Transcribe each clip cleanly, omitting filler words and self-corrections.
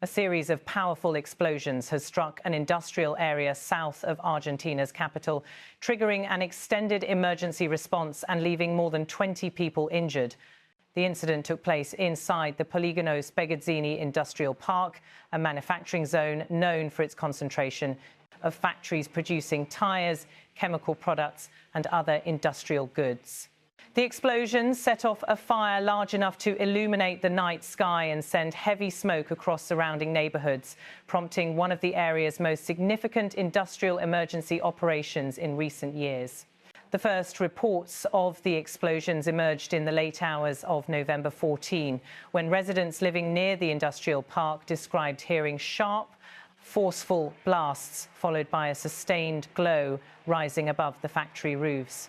A series of powerful explosions has struck an industrial area south of Argentina's capital, triggering an extended emergency response and leaving more than 20 people injured. The incident took place inside the Polígono Spegazzini industrial park, a manufacturing zone known for its concentration of factories producing tyres, chemical products and other industrial goods. The explosions set off a fire large enough to illuminate the night sky and send heavy smoke across surrounding neighbourhoods, prompting one of the area's most significant industrial emergency operations in recent years. The first reports of the explosions emerged in the late hours of November 14, when residents living near the industrial park described hearing sharp, forceful blasts followed by a sustained glow rising above the factory roofs.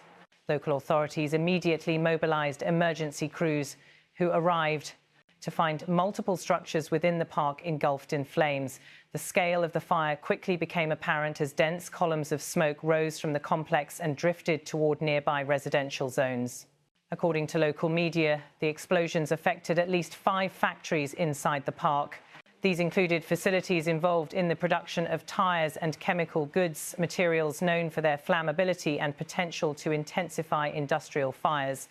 Local authorities immediately mobilised emergency crews who arrived to find multiple structures within the park engulfed in flames. The scale of the fire quickly became apparent as dense columns of smoke rose from the complex and drifted toward nearby residential zones. According to local media, the explosions affected at least 5 factories inside the park. These included facilities involved in the production of tyres and chemical goods, materials known for their flammability and potential to intensify industrial fires.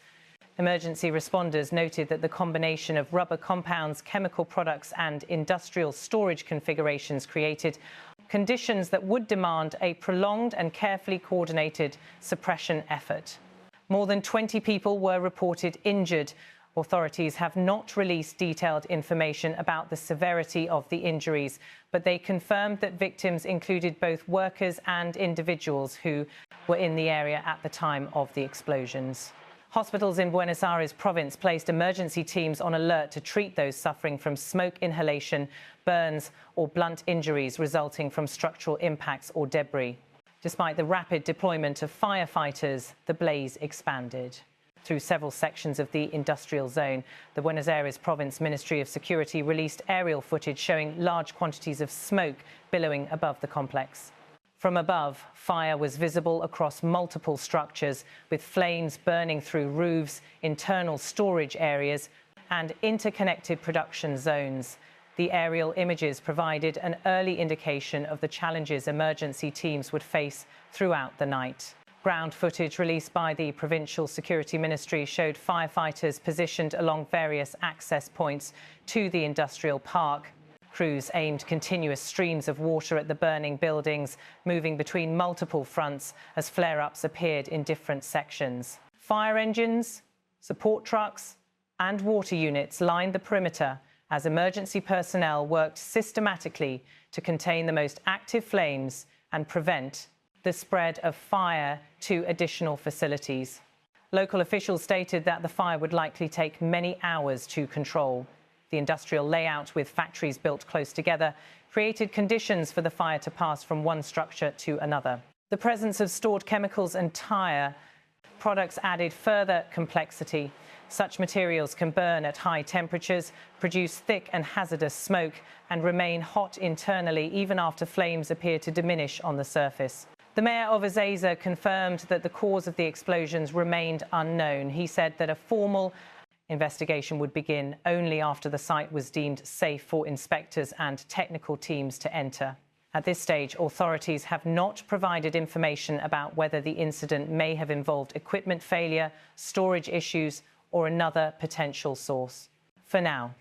Emergency responders noted that the combination of rubber compounds, chemical products and industrial storage configurations created conditions that would demand a prolonged and carefully coordinated suppression effort. More than 20 people were reported injured. Authorities have not released detailed information about the severity of the injuries, but they confirmed that victims included both workers and individuals who were in the area at the time of the explosions. Hospitals in Buenos Aires province placed emergency teams on alert to treat those suffering from smoke inhalation, burns or blunt injuries resulting from structural impacts or debris. Despite the rapid deployment of firefighters, the blaze expanded through several sections of the industrial zone. The Buenos Aires Province Ministry of Security released aerial footage showing large quantities of smoke billowing above the complex. From above, fire was visible across multiple structures, with flames burning through roofs, internal storage areas and interconnected production zones. The aerial images provided an early indication of the challenges emergency teams would face throughout the night. Ground footage released by the Provincial Security Ministry showed firefighters positioned along various access points to the industrial park. Crews aimed continuous streams of water at the burning buildings, moving between multiple fronts as flare-ups appeared in different sections. Fire engines, support trucks and water units lined the perimeter as emergency personnel worked systematically to contain the most active flames and prevent the spread of fire to additional facilities. Local officials stated that the fire would likely take many hours to control. The industrial layout, with factories built close together, created conditions for the fire to pass from one structure to another. The presence of stored chemicals and tyre products added further complexity. Such materials can burn at high temperatures, produce thick and hazardous smoke, and remain hot internally even after flames appear to diminish on the surface. The mayor of Ezeiza confirmed that the cause of the explosions remained unknown. He said that a formal investigation would begin only after the site was deemed safe for inspectors and technical teams to enter. At this stage, authorities have not provided information about whether the incident may have involved equipment failure, storage issues, or another potential source. For now,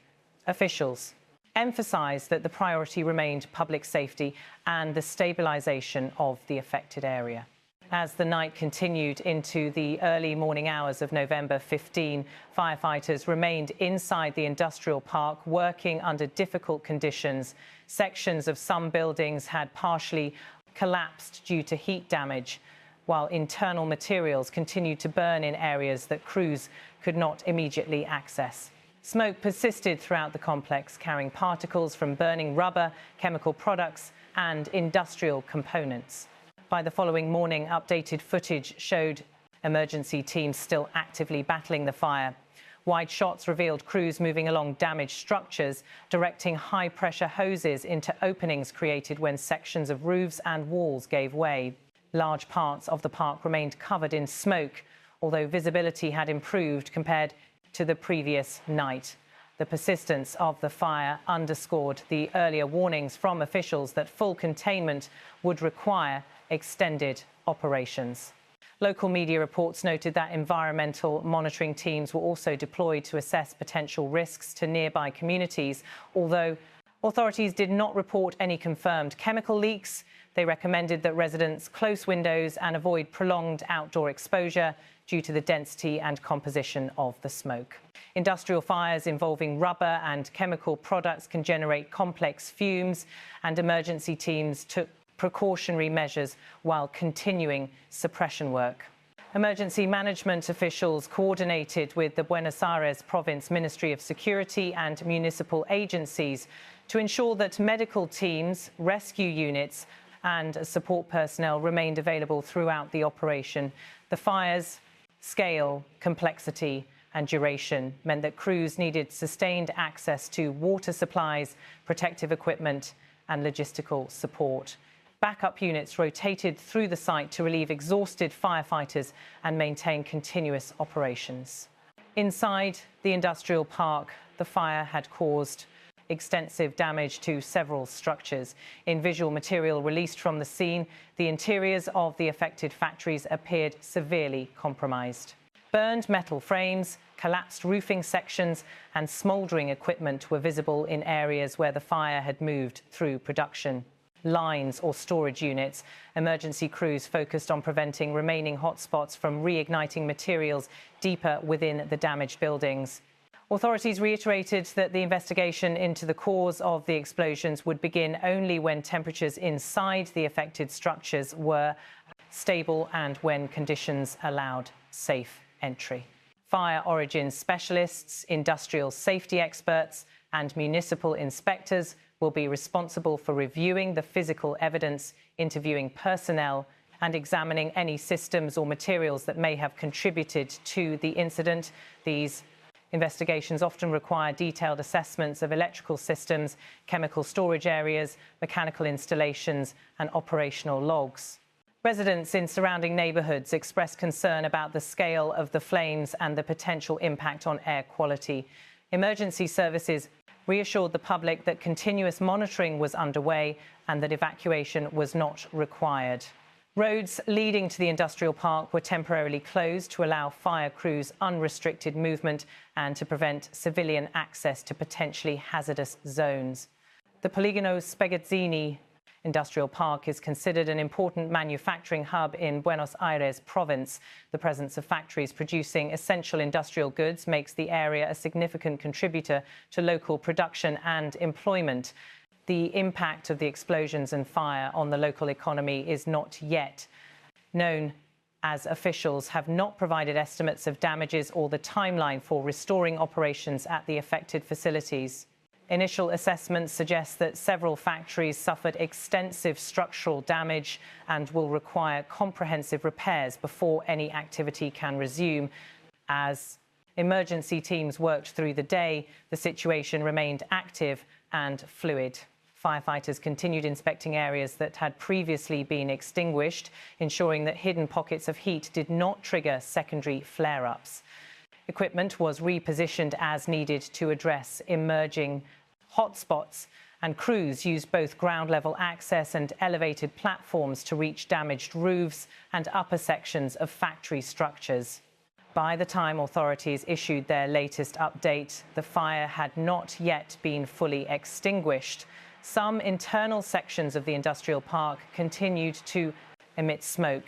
officials emphasised that the priority remained public safety and the stabilisation of the affected area. As the night continued into the early morning hours of November 15, firefighters remained inside the industrial park, working under difficult conditions. Sections of some buildings had partially collapsed due to heat damage, while internal materials continued to burn in areas that crews could not immediately access. Smoke persisted throughout the complex, carrying particles from burning rubber, chemical products and industrial components. By the following morning, updated footage showed emergency teams still actively battling the fire. Wide shots revealed crews moving along damaged structures, directing high-pressure hoses into openings created when sections of roofs and walls gave way. Large parts of the park remained covered in smoke, although visibility had improved compared to the previous night. The persistence of the fire underscored the earlier warnings from officials that full containment would require extended operations. Local media reports noted that environmental monitoring teams were also deployed to assess potential risks to nearby communities. Although authorities did not report any confirmed chemical leaks, they recommended that residents close windows and avoid prolonged outdoor exposure due to the density and composition of the smoke. Industrial fires involving rubber and chemical products can generate complex fumes, and emergency teams took precautionary measures while continuing suppression work. Emergency management officials coordinated with the Buenos Aires Province Ministry of Security and municipal agencies to ensure that medical teams, rescue units and support personnel remained available throughout the operation. The fire's scale, complexity and duration meant that crews needed sustained access to water supplies, protective equipment and logistical support. Backup units rotated through the site to relieve exhausted firefighters and maintain continuous operations. Inside the industrial park, the fire had caused extensive damage to several structures. In visual material released from the scene, the interiors of the affected factories appeared severely compromised. Burned metal frames, collapsed roofing sections and smouldering equipment were visible in areas where the fire had moved through production lines or storage units. Emergency crews focused on preventing remaining hotspots from reigniting materials deeper within the damaged buildings. Authorities reiterated that the investigation into the cause of the explosions would begin only when temperatures inside the affected structures were stable and when conditions allowed safe entry. Fire origin specialists, industrial safety experts and municipal inspectors will be responsible for reviewing the physical evidence, interviewing personnel and examining any systems or materials that may have contributed to the incident. These investigations often require detailed assessments of electrical systems, chemical storage areas, mechanical installations and operational logs. Residents in surrounding neighbourhoods expressed concern about the scale of the flames and the potential impact on air quality. Emergency services reassured the public that continuous monitoring was underway and that evacuation was not required. Roads leading to the industrial park were temporarily closed to allow fire crews unrestricted movement and to prevent civilian access to potentially hazardous zones. The Polígono Spegazzini industrial park is considered an important manufacturing hub in Buenos Aires province. The presence of factories producing essential industrial goods makes the area a significant contributor to local production and employment. The impact of the explosions and fire on the local economy is not yet known, as officials have not provided estimates of damages or the timeline for restoring operations at the affected facilities. Initial assessments suggest that several factories suffered extensive structural damage and will require comprehensive repairs before any activity can resume. As emergency teams worked through the day, the situation remained active and fluid. Firefighters continued inspecting areas that had previously been extinguished, ensuring that hidden pockets of heat did not trigger secondary flare-ups. Equipment was repositioned as needed to address emerging hotspots, and crews used both ground-level access and elevated platforms to reach damaged roofs and upper sections of factory structures. By the time authorities issued their latest update, the fire had not yet been fully extinguished. Some internal sections of the industrial park continued to emit smoke,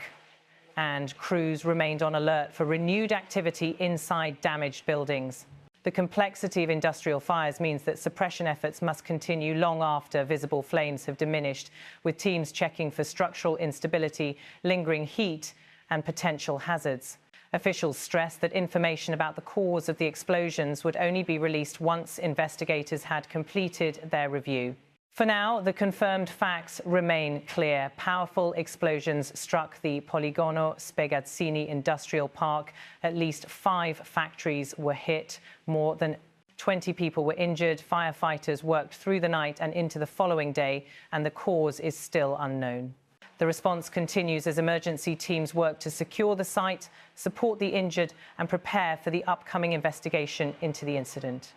and crews remained on alert for renewed activity inside damaged buildings. The complexity of industrial fires means that suppression efforts must continue long after visible flames have diminished, with teams checking for structural instability, lingering heat and potential hazards. Officials stressed that information about the cause of the explosions would only be released once investigators had completed their review. For now, the confirmed facts remain clear. Powerful explosions struck the Polígono Spegazzini industrial park. At least 5 factories were hit. More than 20 people were injured. Firefighters worked through the night and into the following day, and the cause is still unknown. The response continues as emergency teams work to secure the site, support the injured, and prepare for the upcoming investigation into the incident.